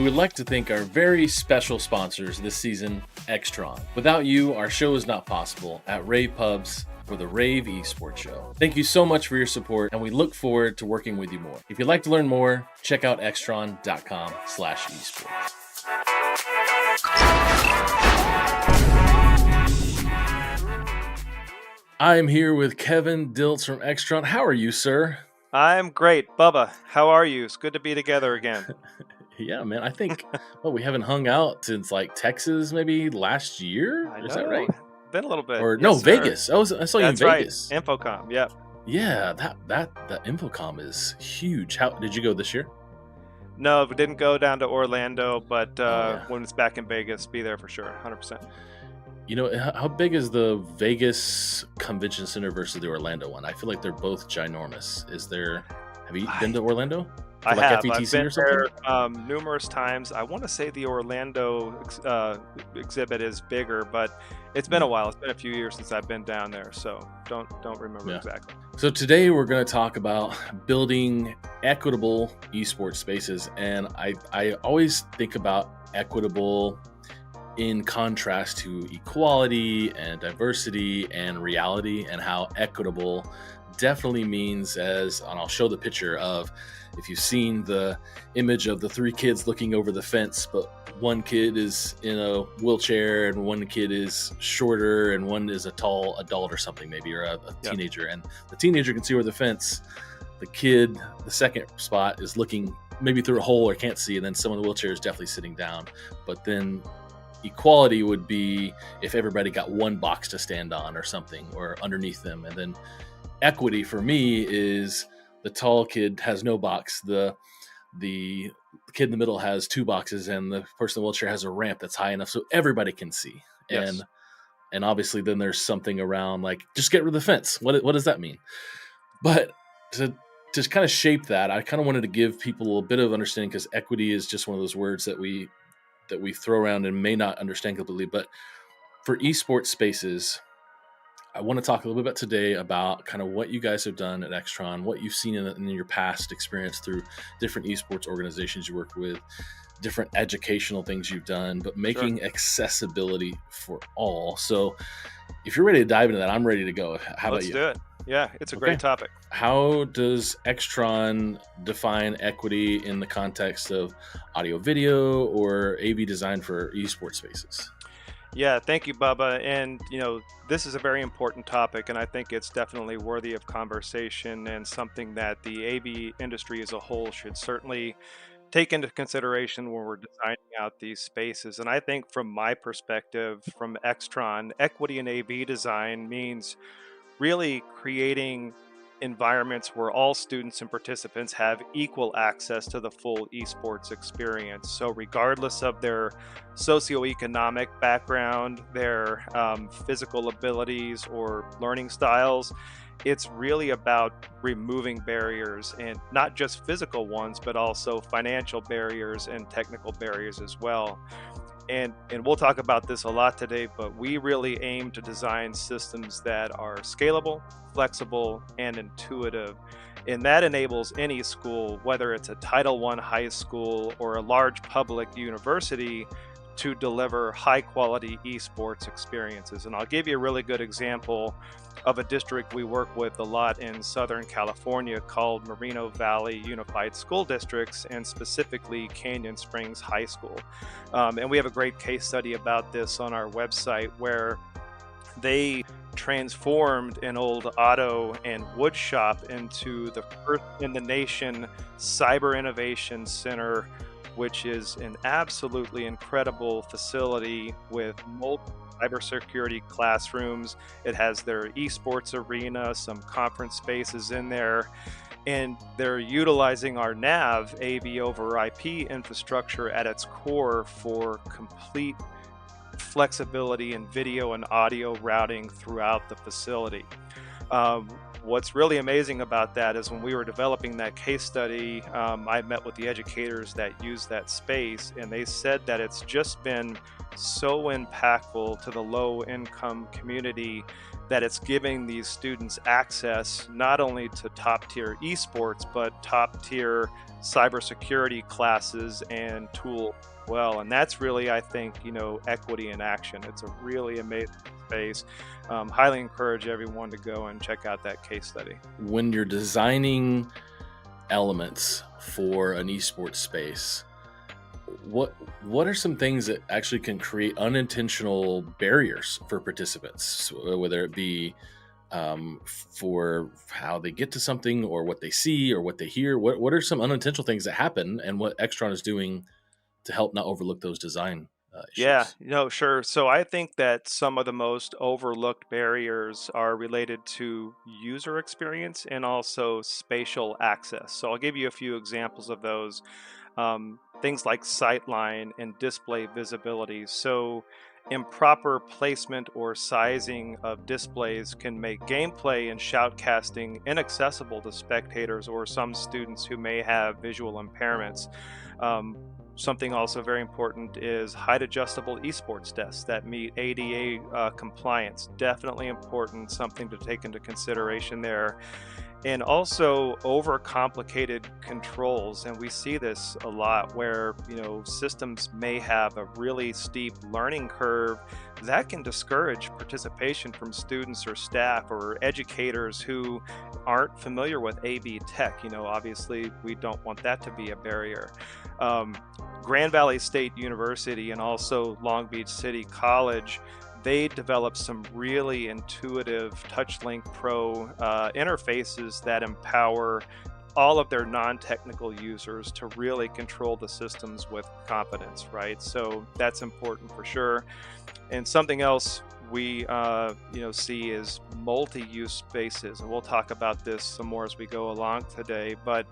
would like to thank our very special sponsors this season, Extron. Without you, our show is not possible at rAVe Pubs for the rAVe Esports Show. Thank you so much for your support, and we look forward to working with you more. If you'd like to learn more, check out extron.com/esports. I'm here with Kevin Diltz from Extron. How are you, sir? I'm great. Bubba, how are you? It's good to be together again. Yeah, man. I think we haven't hung out since like Texas maybe last year. I Is know. that right? Been a little bit. Or Yes, no, sir. Vegas. I saw you in That's right. Vegas. Infocom. Yep. Yeah, that Infocom is huge. How did you go this year? No, we didn't go down to Orlando, but yeah. when it's back in Vegas, be there for sure. 100%. You know, how big is the Vegas Convention Center versus the Orlando one? I feel like they're both ginormous. Have you been to Orlando? I like have. FETC I've been or something? there numerous times. I want to say the Orlando exhibit is bigger, but it's been a while. It's been a few years since I've been down there, so don't remember exactly. So today we're going to talk about building equitable esports spaces, and I always think about equitable in contrast to equality and diversity and reality, and how equitable definitely means, and I'll show the picture of, if you've seen the image of the three kids looking over the fence, but one kid is in a wheelchair and one kid is shorter and one is a tall adult or something, maybe, or a teenager. And the teenager can see over the fence. The kid, the second spot, is looking maybe through a hole or can't see, and then someone in the wheelchair is definitely sitting down. But then equality would be if everybody got one box to stand on or something, or underneath them. And then equity for me is the tall kid has no box, the kid in the middle has two boxes, and the person in the wheelchair has a ramp that's high enough so everybody can see. Yes. And obviously then there's something around like, just get rid of the fence. What does that mean? But to kind of shape that, I kind of wanted to give people a bit of understanding, because equity is just one of those words that we throw around and may not understand completely. But for esports spaces, I want to talk a little bit today about kind of what you guys have done at Extron, what you've seen in your past experience through different esports organizations you work with, different educational things you've done, but making accessibility for all. So if you're ready to dive into that, I'm ready to go. How about you? Let's do it. Yeah, it's a great topic. How does Extron define equity in the context of audio video or AV design for esports spaces? Yeah, thank you, Bubba. And, this is a very important topic, and I think it's definitely worthy of conversation, and something that the AV industry as a whole should certainly take into consideration when we're designing out these spaces. And I think from my perspective, from Extron, equity in AV design means really creating environments where all students and participants have equal access to the full esports experience. So regardless of their socioeconomic background, their physical abilities or learning styles, it's really about removing barriers, and not just physical ones, but also financial barriers and technical barriers as well. And we'll talk about this a lot today, but we really aim to design systems that are scalable, flexible, and intuitive. And that enables any school, whether it's a Title I high school or a large public university, to deliver high quality esports experiences. And I'll give you a really good example of a district we work with a lot in Southern California called Moreno Valley Unified School Districts, and specifically Canyon Springs High School. And we have a great case study about this on our website, where they transformed an old auto and wood shop into the first in the nation Cyber Innovation Center, which is an absolutely incredible facility with multiple cybersecurity classrooms. It has their esports arena, some conference spaces in there, and they're utilizing our NAV, AV over IP infrastructure, at its core for complete flexibility in video and audio routing throughout the facility. What's really amazing about that is when we were developing that case study, I met with the educators that use that space, and they said that it's just been so impactful to the low income community that it's giving these students access not only to top tier esports, but top tier cybersecurity classes and tools as well. And that's really, I think, equity in action. It's a really amazing space. Highly encourage everyone to go and check out that case study. When you're designing elements for an esports space, what are some things that actually can create unintentional barriers for participants, so whether it be for how they get to something or what they see or what they hear? What are some unintentional things that happen, and what Extron is doing to help not overlook those design Yeah, issues? sure. So I think that some of the most overlooked barriers are related to user experience and also spatial access. So I'll give you a few examples of those. Things like sightline and display visibility. So improper placement or sizing of displays can make gameplay and shoutcasting inaccessible to spectators or some students who may have visual impairments. Um, Something also very important is height adjustable esports desks that meet ADA compliance. Definitely important, something to take into consideration there. And also overcomplicated controls. And we see this a lot where, systems may have a really steep learning curve that can discourage participation from students or staff or educators who aren't familiar with AV tech. Obviously, we don't want that to be a barrier. Um, Grand Valley State University and also Long Beach City College, they developed some really intuitive TouchLink Pro interfaces that empower all of their non-technical users to really control the systems with confidence, right? So that's important for sure. And something else we see is multi-use spaces, and we'll talk about this some more as we go along today. But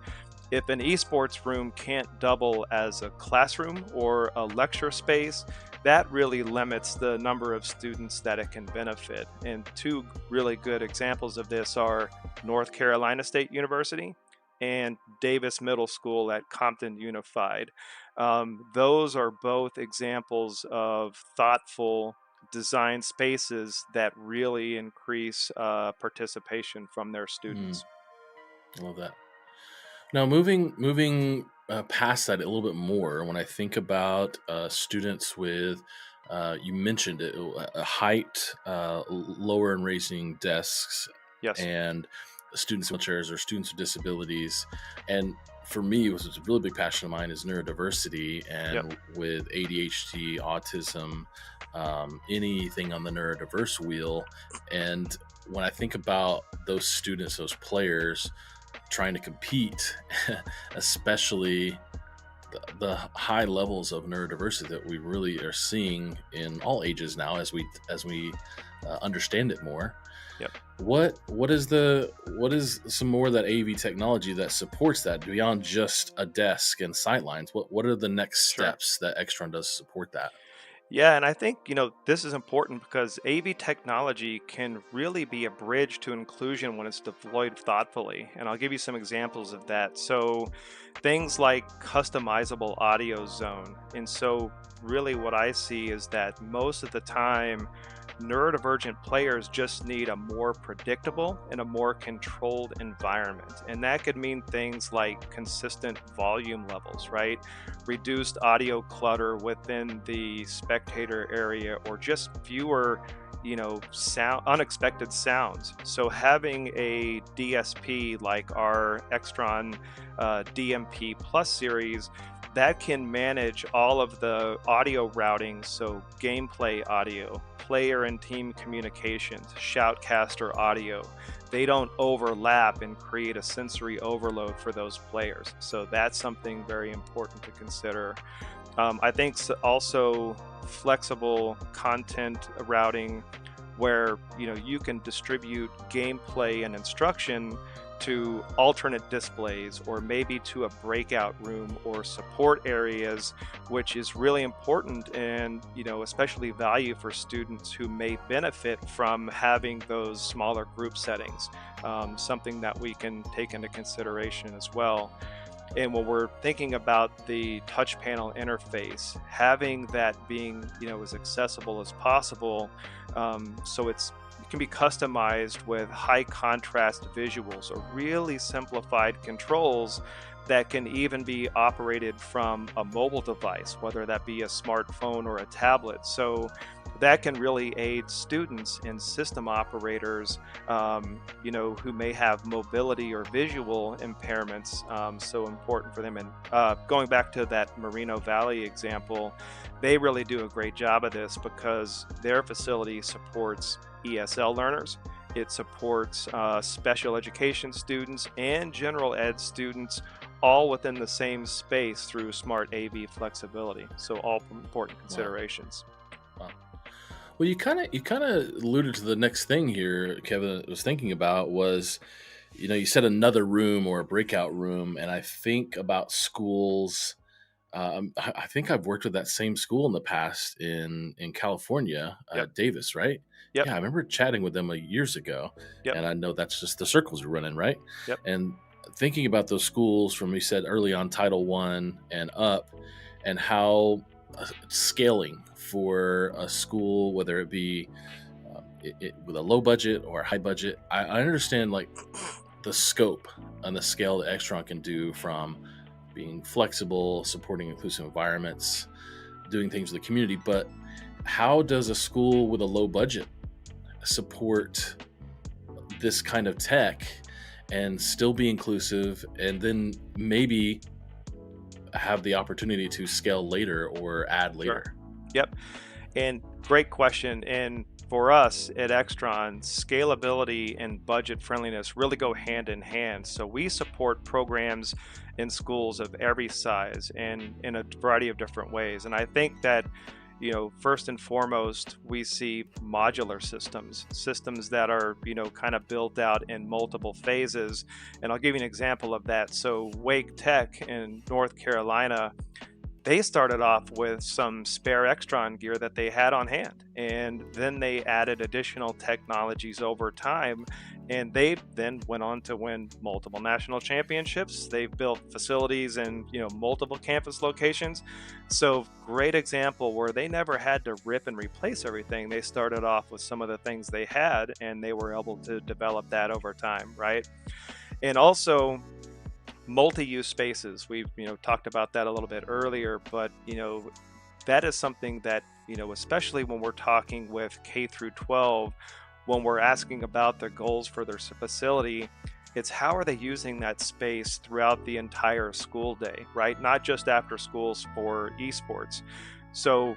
if an esports room can't double as a classroom or a lecture space, that really limits the number of students that it can benefit. And two really good examples of this are North Carolina State University and Davis Middle School at Compton Unified. Those are both examples of thoughtful design spaces that really increase participation from their Mm, students. I love that. Now, moving past that a little bit more, when I think about students with, you mentioned it, height, lower and raising desks, Yes. and students in wheelchairs or students with disabilities, and for me, what's a really big passion of mine is neurodiversity, Yep. and with ADHD, autism, anything on the neurodiverse wheel, and when I think about those students, those players trying to compete, especially the high levels of neurodiversity that we really are seeing in all ages now, as we understand it more. Yep. What is some more of that AV technology that supports that beyond just a desk and sightlines? What are the next Sure. steps that Extron does to support that? Yeah, and I think, this is important because AV technology can really be a bridge to inclusion when it's deployed thoughtfully. And I'll give you some examples of that. So, things like customizable audio zone. And so, really, what I see is that most of the time, neurodivergent players just need a more predictable and a more controlled environment. And that could mean things like consistent volume levels, right? Reduced audio clutter within the spectator area, or just fewer sound unexpected sounds. So having a DSP like our Extron DMP Plus series that can manage all of the audio routing, so gameplay audio, player and team communications, shoutcaster audio, they don't overlap and create a sensory overload for those players. So that's something very important to consider. I think also flexible content routing, where you can distribute gameplay and instruction to alternate displays or maybe to a breakout room or support areas, which is really important and especially value for students who may benefit from having those smaller group settings. Something that we can take into consideration as well. And when we're thinking about the touch panel interface, having that being, as accessible as possible, so it can be customized with high contrast visuals or really simplified controls that can even be operated from a mobile device, whether that be a smartphone or a tablet. So that can really aid students and system operators, who may have mobility or visual impairments. So important for them. And going back to that Moreno Valley example, they really do a great job of this because their facility supports ESL learners. It supports special education students and general ed students all within the same space through smart AV flexibility. So all important Wow. considerations. Wow. Well, you kind of alluded to the next thing here, Kevin. Was thinking about was, you said another room or a breakout room, and I think about schools. I think I've worked with that same school in the past in California, Yep. Davis, right? Yep. Yeah, I remember chatting with them years ago, Yep. and I know that's just the circles we're running, right? Yep. And thinking about those schools from you said early on, Title One and up, and how scaling for a school, whether it be with a low budget or a high budget, I understand like the scope and the scale that Extron can do from being flexible, supporting inclusive environments, doing things with the community. But how does a school with a low budget support this kind of tech and still be inclusive, and then maybe have the opportunity to scale later or add Sure. later? Yep. And great question. And for us at Extron, scalability and budget friendliness really go hand in hand. So we support programs in schools of every size and in a variety of different ways. And I think that, first and foremost, we see modular systems that are, kind of built out in multiple phases. And I'll give you an example of that. So Wake Tech in North Carolina, they started off with some spare Extron gear that they had on hand, and then they added additional technologies over time, and they then went on to win multiple national championships. They've built facilities in multiple campus locations. So great example where they never had to rip and replace everything. They started off with some of the things they had, and they were able to develop that over time, right? And also multi-use spaces. We've talked about that a little bit earlier, but that is something that especially when we're talking with K through 12, when we're asking about the goals for their facility, it's how are they using that space throughout the entire school day, right? Not just after schools for esports. So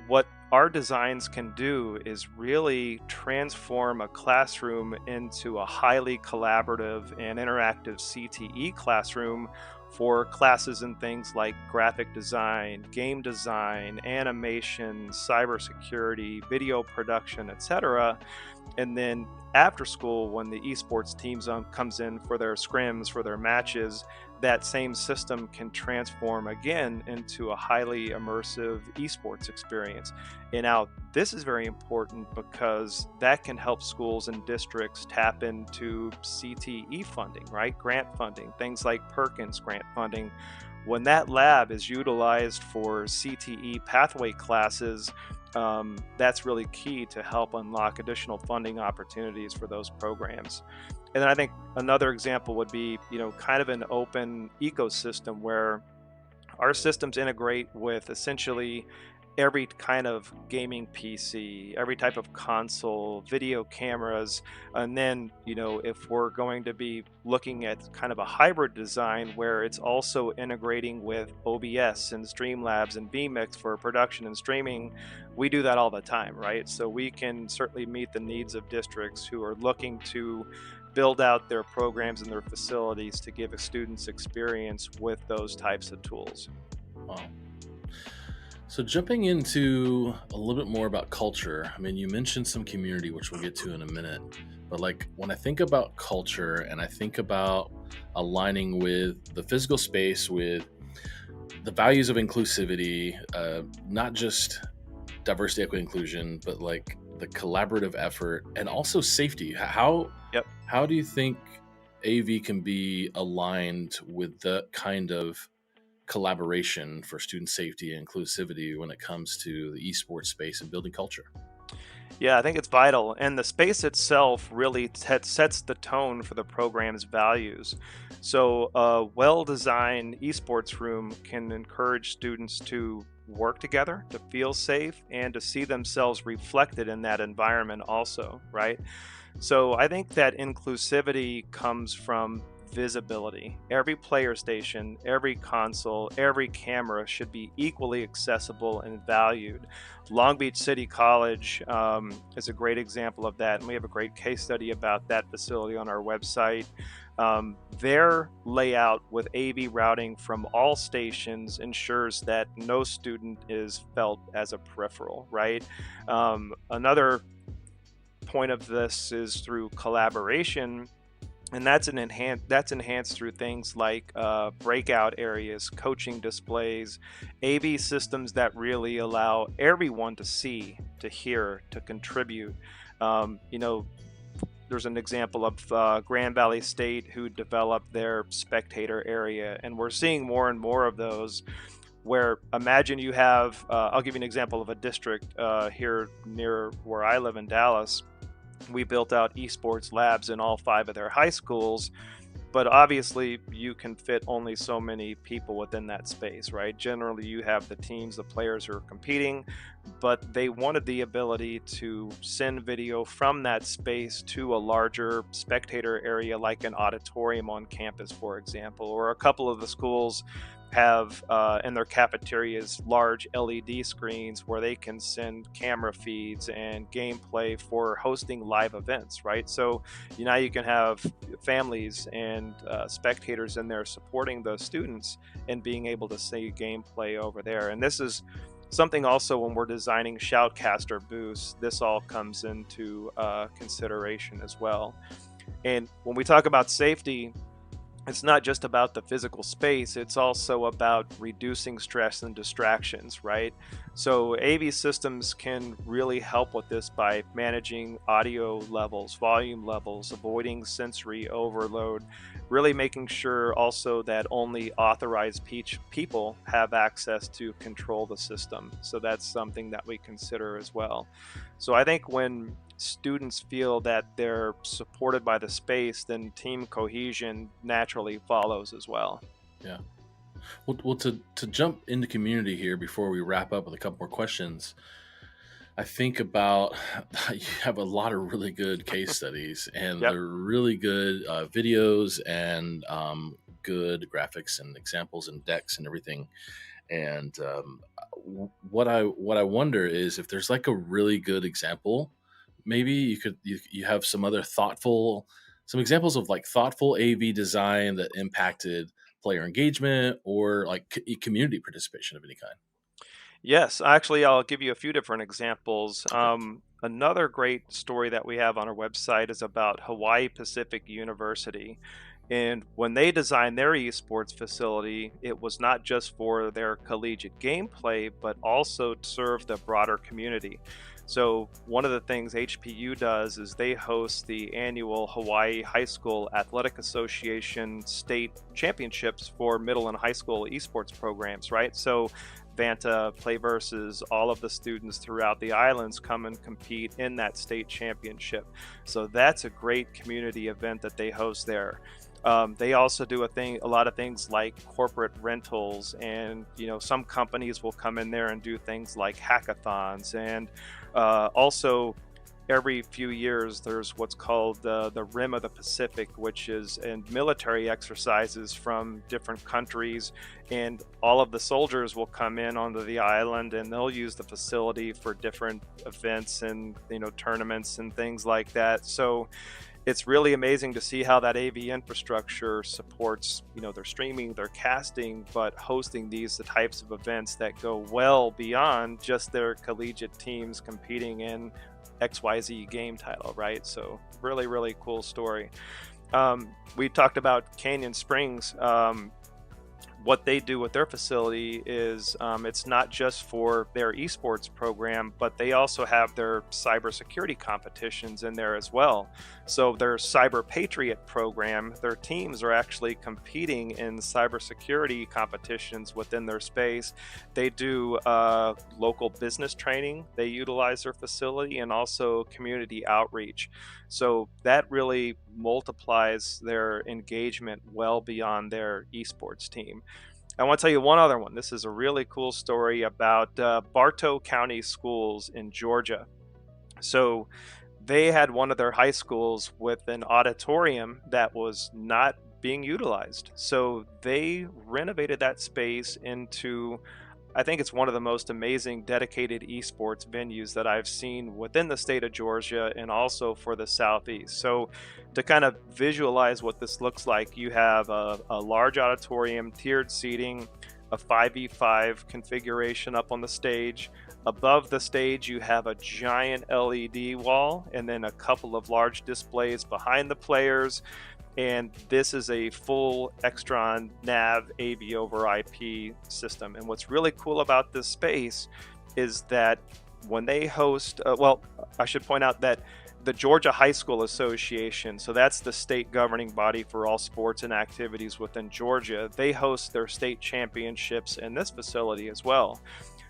what our designs can do is really transform a classroom into a highly collaborative and interactive CTE classroom for classes in things like graphic design, game design, animation, cybersecurity, video production, etc. And then after school, when the esports teams comes in for their scrims, for their matches, that same system can transform again into a highly immersive esports experience. And now this is very important because that can help schools and districts tap into CTE funding, right? Grant funding, things like Perkins grant funding. When that lab is utilized for CTE pathway classes, that's really key to help unlock additional funding opportunities for those programs. And then I think another example would be, kind of an open ecosystem where our systems integrate with essentially every kind of gaming PC, every type of console, video cameras. And then, if we're going to be looking at kind of a hybrid design where it's also integrating with OBS and Streamlabs and vMix for production and streaming, we do that all the time, right? So we can certainly meet the needs of districts who are looking to build out their programs and their facilities to give students experience with those types of tools. Wow. So jumping into a little bit more about culture, I mean, you mentioned some community, which we'll get to in a minute, but like when I think about culture and I think about aligning with the physical space, with the values of inclusivity, not just diversity, equity, inclusion, but like the collaborative effort and also safety. Yep. How do you think AV can be aligned with the kind of collaboration for student safety and inclusivity when it comes to the esports space and building culture? Yeah, I think it's vital. And the space itself really sets the tone for the program's values. So, a well designed esports room can encourage students to work together, to feel safe, and to see themselves reflected in that environment, also, right? So I think that inclusivity comes from visibility. Every player station, every console, every camera should be equally accessible and valued. Long Beach City College is a great example of that, and we have a great case study about that facility on our website. Their layout with AV routing from all stations ensures that no student is felt as a peripheral, right? Another point of this is through collaboration, and that's enhanced through things like breakout areas, coaching displays, AV systems that really allow everyone to see, to hear, to contribute. You know, there's an example of Grand Valley State who developed their spectator area, and we're seeing more and more of those. Where imagine you have, I'll give you an example of a district here near where I live in Dallas. We built out esports labs in all 5 of their high schools, but obviously you can fit only so many people within that space, right? Generally, you have the teams, the players who are competing, but they wanted the ability to send video from that space to a larger spectator area, like an auditorium on campus, for example. Or a couple of the schools have in their cafeterias large LED screens where they can send camera feeds and gameplay for hosting live events, right? So now you can have families and spectators in there supporting the students and being able to see gameplay over there. And this is something also when we're designing shoutcaster booths, this all comes into consideration as well. And when we talk about safety, it's not just about the physical space, it's also about reducing stress and distractions, right? So AV systems can really help with this by managing audio levels, volume levels, avoiding sensory overload, really making sure also that only authorized people have access to control the system. So that's something that we consider as well. So I think when students feel that they're supported by the space, then team cohesion naturally follows as well. Yeah. Well, to jump into community here before we wrap up with a couple more questions, I think about you have a lot of really good case studies, and Yep. they're really good videos and good graphics and examples and decks and everything. And what I wonder is if there's like a really good example, maybe you have some other some examples of like thoughtful AV design that impacted player engagement or like community participation of any kind. Yes, actually, I'll give you a few different examples. Okay. Another great story that we have on our website is about Hawaii Pacific University. And when they designed their esports facility, it was not just for their collegiate gameplay, but also to serve the broader community. So, one of the things HPU does is they host the annual Hawaii High School Athletic Association state championships for middle and high school esports programs, right? So, Vanta, Play Versus, all of the students throughout the islands come and compete in that state championship. So that's a great community event that they host there. They also do a lot of things like corporate rentals, and some companies will come in there and do things like hackathons, and also every few years there's what's called the Rim of the Pacific, which is in military exercises from different countries, and all of the soldiers will come in onto the island and they'll use the facility for different events and tournaments and things like that. So it's really amazing to see how that AV infrastructure supports their streaming, their casting, but hosting these types of events that go well beyond just their collegiate teams competing in XYZ game title, right? So really, really cool story. We talked about Canyon Springs. what they do with their facility is it's not just for their esports program, but they also have their cybersecurity competitions in there as well. So their Cyber Patriot program, their teams are actually competing in cybersecurity competitions within their space. They do local business training. They utilize their facility and also community outreach. So that really multiplies their engagement well beyond their esports team. I want to tell you one other one. This is a really cool story about Bartow County Schools in Georgia. So they had one of their high schools with an auditorium that was not being utilized. So they renovated that space into, I think it's one of the most amazing dedicated esports venues that I've seen within the state of Georgia and also for the Southeast. So, to kind of visualize what this looks like, you have a large auditorium, tiered seating, a 5v5 configuration up on the stage. Above the stage, you have a giant LED wall and then a couple of large displays behind the players. And this is a full Extron nav AV over IP system. And what's really cool about this space is that when they host, I should point out that the Georgia High School Association, so that's the state governing body for all sports and activities within Georgia, they host their state championships in this facility as well.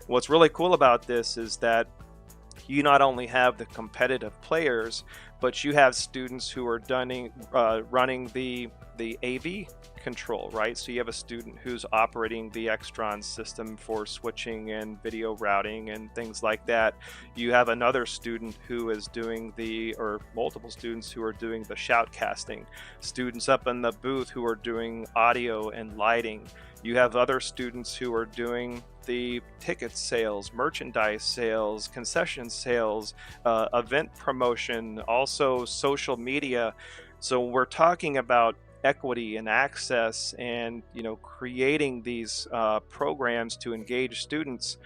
What's really cool about this is that you not only have the competitive players, but you have students who are running the AV control, right? So you have a student who's operating the Extron system for switching and video routing and things like that. You have another student who is doing or multiple students who are doing the shoutcasting, students up in the booth who are doing audio and lighting. You have other students who are doing the ticket sales, merchandise sales, concession sales, event promotion, also social media. So we're talking about equity and access and creating these programs to engage students.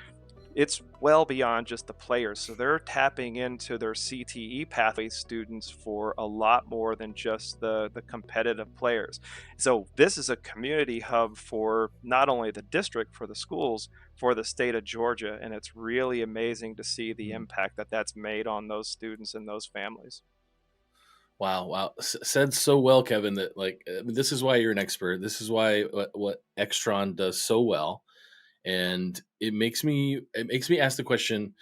It's well beyond just the players. So they're tapping into their CTE pathway students for a lot more than just the competitive players. So this is a community hub for not only the district, for the schools, for the state of Georgia. And it's really amazing to see the impact that that's made on those students and those families. Wow. Said so well, Kevin, that this is why you're an expert. This is why what Extron does so well. And it makes me ask the question,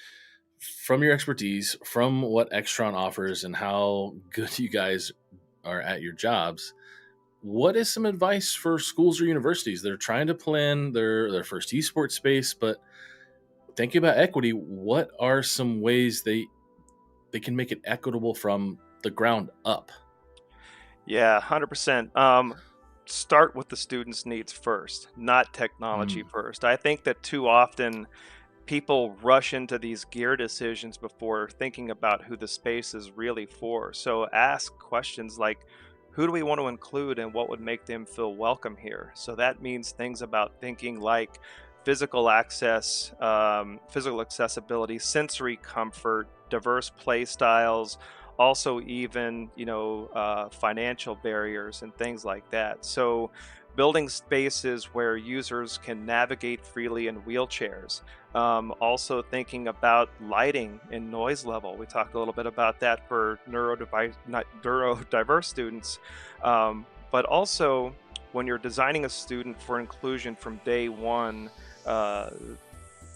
from your expertise, from what Extron offers and how good you guys are at your jobs, what is some advice for schools or universities that are trying to plan their first esports space, but thinking about equity? What are some ways they can make it equitable from the ground up? Yeah, 100%. Start with the students' needs first, not technology first. I think that too often people rush into these gear decisions before thinking about who the space is really for. So ask questions like, who do we want to include and what would make them feel welcome here? So that means things about thinking like physical access, physical accessibility, sensory comfort, diverse play styles, also even financial barriers and things like that. So building spaces where users can navigate freely in wheelchairs. Also thinking about lighting and noise level. We talked a little bit about that for neurodiverse students, but also when you're designing a student for inclusion from day one,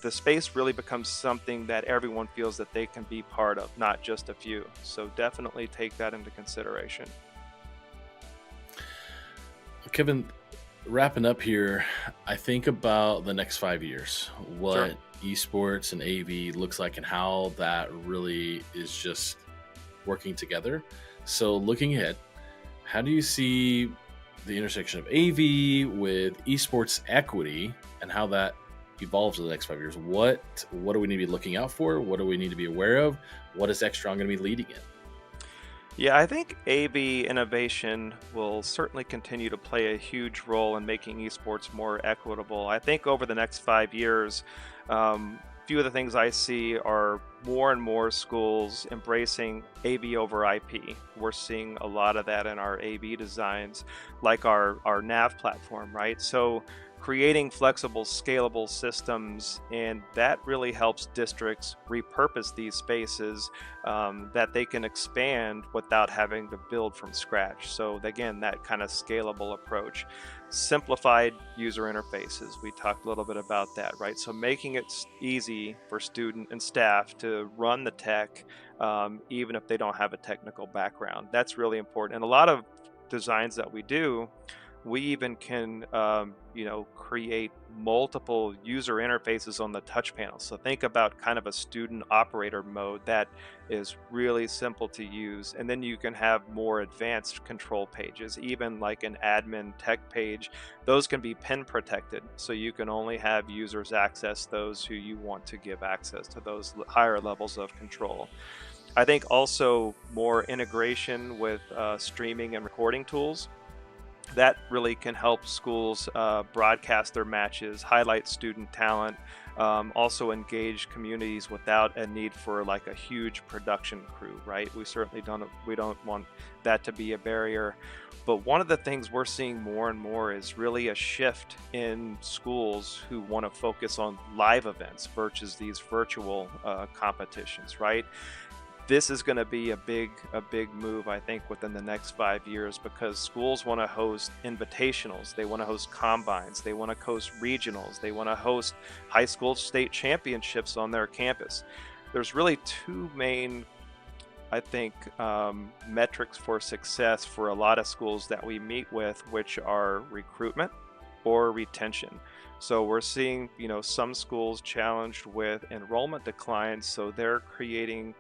the space really becomes something that everyone feels that they can be part of, not just a few. So definitely take that into consideration. Kevin, wrapping up here, I think about the next 5 years, what esports and AV looks like and how that really is just working together. So looking ahead, how do you see the intersection of AV with esports equity and how that evolves in the next 5 years? What do we need to be looking out for? What do we need to be aware of? What is Extron going to be leading in? Yeah, I think AV innovation will certainly continue to play a huge role in making esports more equitable. I think over the next 5 years, few of the things I see are more and more schools embracing AV over IP. We're seeing a lot of that in our AV designs, like our nav platform, right? So creating flexible, scalable systems, and that really helps districts repurpose these spaces that they can expand without having to build from scratch. So again, that kind of scalable approach. Simplified user interfaces. We talked a little bit about that, right? So making it easy for student and staff to run the tech, even if they don't have a technical background. That's really important. And a lot of designs that we do, we even can create multiple user interfaces on the touch panel. So think about kind of a student operator mode that is really simple to use, and then you can have more advanced control pages, even like an admin tech page. Those can be pin protected, so you can only have users access those who you want to give access to those higher levels of control. I think also more integration with streaming and recording tools. That really can help schools broadcast their matches, highlight student talent, also engage communities without a need for like a huge production crew, right? We certainly don't want that to be a barrier. But one of the things we're seeing more and more is really a shift in schools who want to focus on live events versus these virtual competitions, right? This is going to be a big move, I think, within the next 5 years, because schools want to host invitationals, they want to host combines, they want to host regionals, they want to host high school state championships on their campus. There's really two main, I think, metrics for success for a lot of schools that we meet with, which are recruitment or retention. So we're seeing, some schools challenged with enrollment declines, so they're creating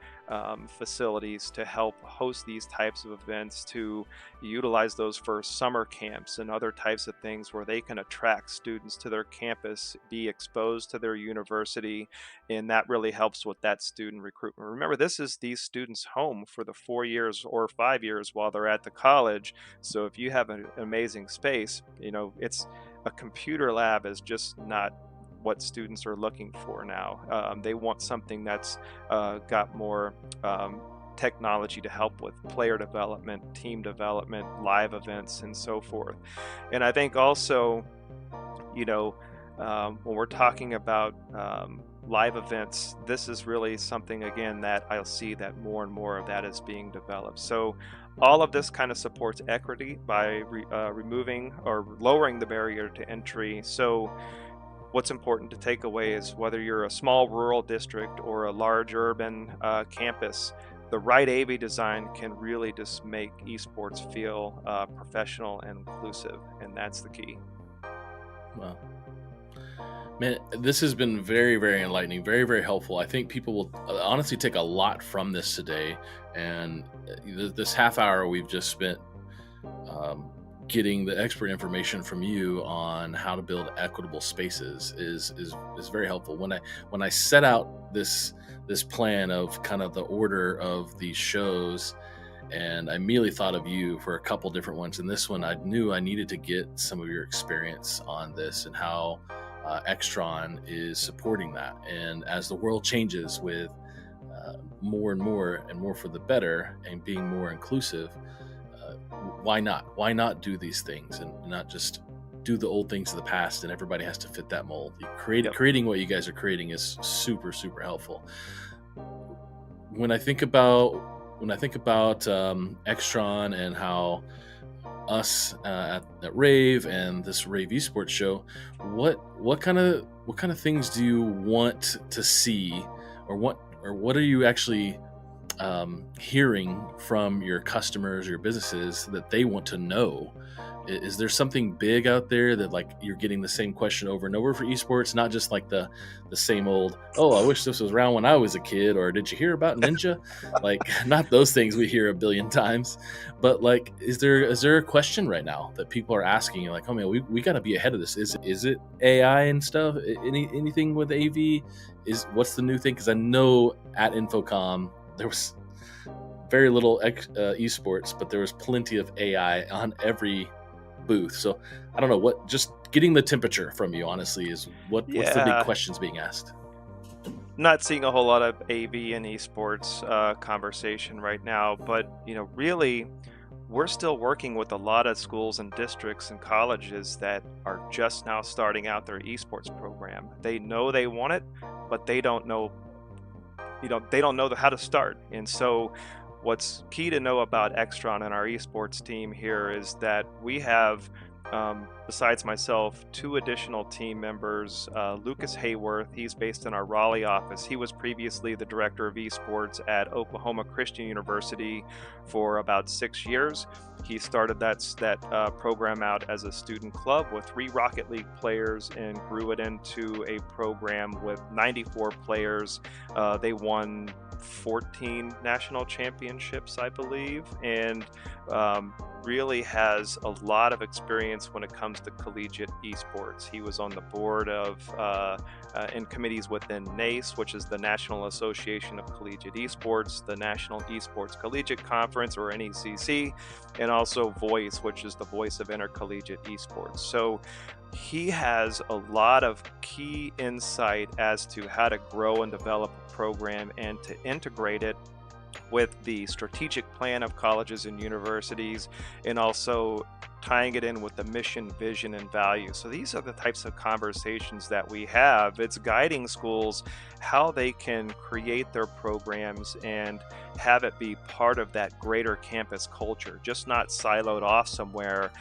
facilities to help host these types of events, to utilize those for summer camps and other types of things where they can attract students to their campus, be exposed to their university, and that really helps with that student recruitment. Remember, this is these students' home for the 4 years or 5 years while they're at the college. So if you have an amazing space, it's a computer lab is just not what students are looking for now. They want something that's got more technology to help with player development, team development, live events, and so forth. And I think also, when we're talking about live events, this is really something, again, that I'll see that more and more of that is being developed. So all of this kind of supports equity by removing or lowering the barrier to entry. So what's important to take away is whether you're a small rural district or a large urban campus, the right rAVe design can really just make esports feel professional and inclusive, and that's the key. Wow. Man, this has been very, very enlightening, very, very helpful. I think people will honestly take a lot from this today. And this half hour we've just spent getting the expert information from you on how to build equitable spaces is very helpful. When I set out this plan of kind of the order of these shows, and I immediately thought of you for a couple different ones. And this one, I knew I needed to get some of your experience on this and how Extron is supporting that. And as the world changes with more and more for the better and being more inclusive, why not do these things and not just do the old things of the past and everybody has to fit that mold? Creating what you guys are creating is super, super helpful. When I think about Extron and how us at rAVe and this rAVe Esports show, what kind of things do you want to see, or what are you actually hearing from your customers, your businesses, that they want to know? Is there something big out there that, like, you're getting the same question over and over for esports, not just like the same old, oh, I wish this was around when I was a kid, or did you hear about Ninja? Like, not those things we hear a billion times, but like, is there a question right now that people are asking you, like, oh man, we got to be ahead of this? Is it AI and stuff? Anything with AV? What's the new thing? Because I know at Infocom there was very little esports, but there was plenty of AI on every booth. So I don't know, just getting the temperature from you, honestly, is what's the big questions being asked? Not seeing a whole lot of AV and esports conversation right now, but really we're still working with a lot of schools and districts and colleges that are just now starting out their esports program. They know they want it, but they don't know, they don't know how to start. And so what's key to know about Extron and our esports team here is that we have, besides myself, 2 additional team members. Lucas Hayworth, he's based in our Raleigh office. He was previously the director of esports at Oklahoma Christian University for about 6 years. He started that program out as a student club with 3 Rocket League players and grew it into a program with 94 players. They won 14 national championships, I believe, and really has a lot of experience when it comes to collegiate esports. He was on the board of in committees within NACE, which is the National Association of Collegiate Esports, the National Esports Collegiate Conference, or NECC, and also VOICE, which is the Voice of Intercollegiate Esports. So he has a lot of key insight as to how to grow and develop a program and to integrate it with the strategic plan of colleges and universities, and also tying it in with the mission, vision, and value. So these are the types of conversations that we have. It's guiding schools how they can create their programs and have it be part of that greater campus culture, just not siloed off somewhere.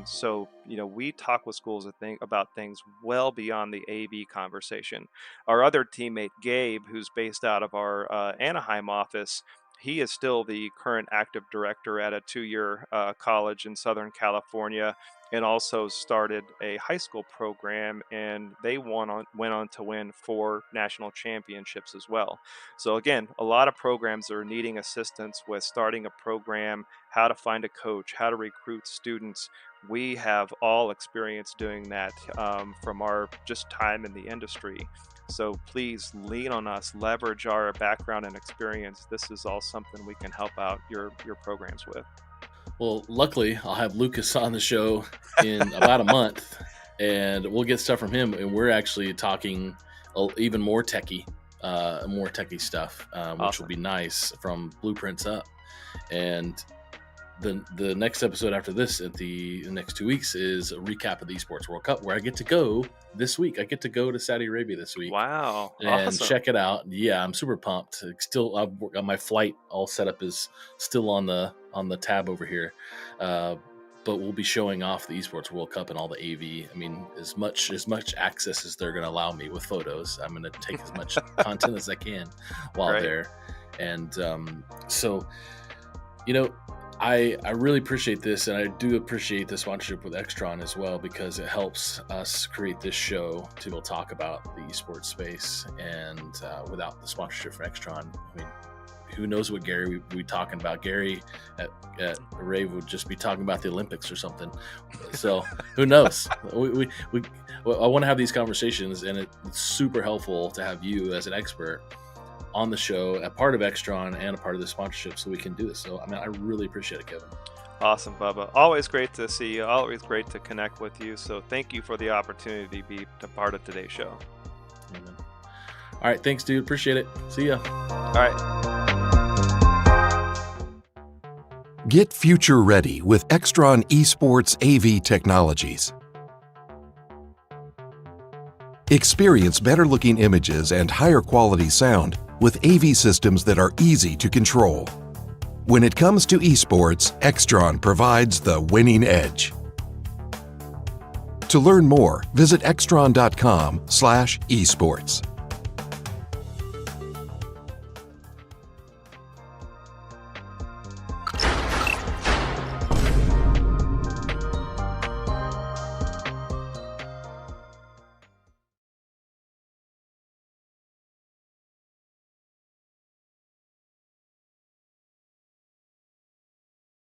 So we talk with schools about things well beyond the AV conversation. Our other teammate, Gabe, who's based out of our Anaheim office, he is still the current active director at a 2-year college in Southern California, and also started a high school program, and they went on to win 4 national championships as well. So again, a lot of programs are needing assistance with starting a program, how to find a coach, how to recruit students. We have all experience doing that from our just time in the industry. So please lean on us, leverage our background and experience. This is all something we can help out your programs with. Well, luckily, I'll have Lucas on the show in about a month, and we'll get stuff from him. And we're actually talking even more techie stuff, Awesome. which will be nice, from blueprints up. And the next episode after this, at the next 2 weeks, is a recap of the Esports World Cup, where I get to go this week. I get to go to Saudi Arabia this week. Wow. And Awesome. check it out. Yeah, I'm super pumped. Still, I've got my flight all set up, is still on the tab over here. But we'll be showing off the Esports World Cup and all the AV. I mean, as much access as they're going to allow me with photos. I'm going to take as much content as I can while Right. there. And so, I really appreciate this, and I do appreciate the sponsorship with Extron as well, because it helps us create this show to be able to talk about the esports space. And without the sponsorship from Extron, I mean, who knows what Gary would be talking about? Gary at rAVe would just be talking about the Olympics or something. So who knows? I want to have these conversations, and it's super helpful to have you as an expert on the show, a part of Extron and a part of the sponsorship, so we can do this. So, I mean, I really appreciate it, Kevin. Awesome, Bubba. Always great to see you. Always great to connect with you. So thank you for the opportunity to be a part of today's show. Amen. All right. Thanks, dude. Appreciate it. See ya. All right. Get future ready with Extron Esports AV technologies. Experience better looking images and higher quality sound with AV systems that are easy to control. When it comes to esports, Extron provides the winning edge. To learn more, visit extron.com/esports.